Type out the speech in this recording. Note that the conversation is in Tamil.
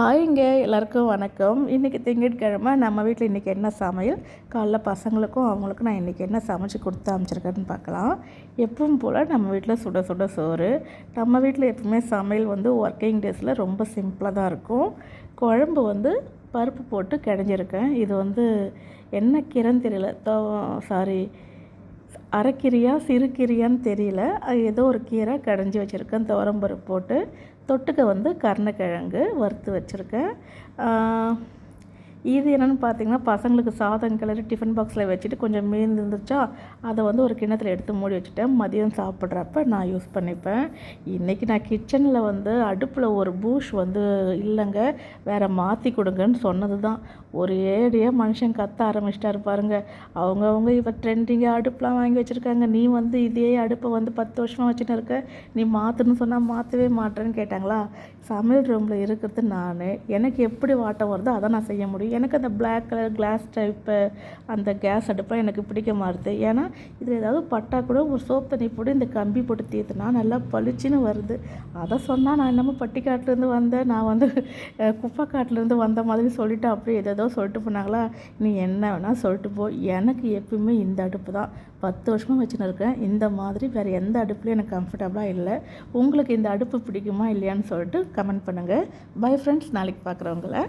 ஹாய்ங்க எல்லாருக்கும் வணக்கம். இன்றைக்கி திங்கட்கிழமை நம்ம வீட்டில் இன்றைக்கி என்ன சமையல், காலைல பசங்களுக்கும் அவங்களுக்கும் நான் இன்றைக்கி என்ன சமைச்சு கொடுத்து அனுப்பிச்சிருக்கேன்னு பார்க்கலாம். எப்பவும் போல் நம்ம வீட்டில் சுட சுட சோறு. நம்ம வீட்டில் எப்பவுமே சமையல் ஒர்க்கிங் டேஸில் ரொம்ப சிம்பிளாக தான் இருக்கும். குழம்பு பருப்பு போட்டு கிடைஞ்சிருக்கேன். இது என்ன கீரைன்னு தெரியல, சாரி, அரைக்கீரையா சிறுகீரையான்னு தெரியல. அது ஏதோ ஒரு கீரை கடைஞ்சி வச்சுருக்கேன். துவரம்பருப்பு போட்டு தொட்டுக்க கருணக்கிழங்கு வறுத்து வச்சுருக்கேன். இது என்னென்னு பார்த்தீங்கன்னா, பசங்களுக்கு சாதம் கிளறி டிஃபன் பாக்ஸில் வச்சுட்டு கொஞ்சம் மீந்து இருந்துச்சா, அதை ஒரு கிண்ணத்தில் எடுத்து மூடி வச்சுட்டேன். மதியம் சாப்பிட்றப்ப நான் யூஸ் பண்ணிப்பேன். இன்றைக்கி நான் கிச்சனில் அடுப்பில் ஒரு பூஷ் இல்லைங்க, வேறு மாற்றி கொடுங்கன்னு சொன்னது தான். ஒரு ஏடியாக மனுஷன் கத்த ஆரம்பிச்சிட்டாரு பாருங்க. அவங்கவுங்க இப்போ ட்ரெண்டிங்காக அடுப்பெலாம் வாங்கி வச்சுருக்காங்க. நீ இதே அடுப்பை 10 வருஷமாக வச்சுட்டு இருக்க, நீ மாற்றணும்னு சொன்னால் மாற்றவே மாட்டேன்னு கேட்டாங்களா. சமையல் ரூமில் இருக்கிறது நான், எனக்கு எப்படி வாட்டம் வருதோ அதை நான் செய்ய முடியும். எனக்கு அந்த பிளாக் கலர் கிளாஸ் டைப்பு அந்த கேஸ் அடுப்பெலாம் எனக்கு பிடிக்க மாறுது. ஏன்னா இதில் ஏதாவது பட்டா கூட ஒரு சோப் தண்ணி போட்டு இந்த கம்பி போட்டு தீர்த்துனா நல்லா பளிச்சுன்னு வருது. அதை சொன்னால் நான் என்னமோ பட்டிக்காட்டிலேருந்து வந்தேன், நான் குப்பைக்காட்டிலேருந்து வந்த மாதிரி சொல்லிவிட்டு அப்படியே ஏதோ சொல்லிட்டு போனாங்களா. நீ என்ன வேணால் சொல்லிட்டு போ, எனக்கு எப்பயுமே இந்த அடுப்பு தான் 10 வருஷமாக வச்சுன்னு இருக்கேன். இந்த மாதிரி வேறு எந்த அடுப்புலையும் எனக்கு கம்ஃபர்டபுளாக இல்லை. உங்களுக்கு இந்த அடுப்பு பிடிக்குமா இல்லையான்னு சொல்லிட்டு கமெண்ட் பண்ணுங்கள். பை ஃப்ரெண்ட்ஸ், நாளைக்கு பார்க்குறவங்கள.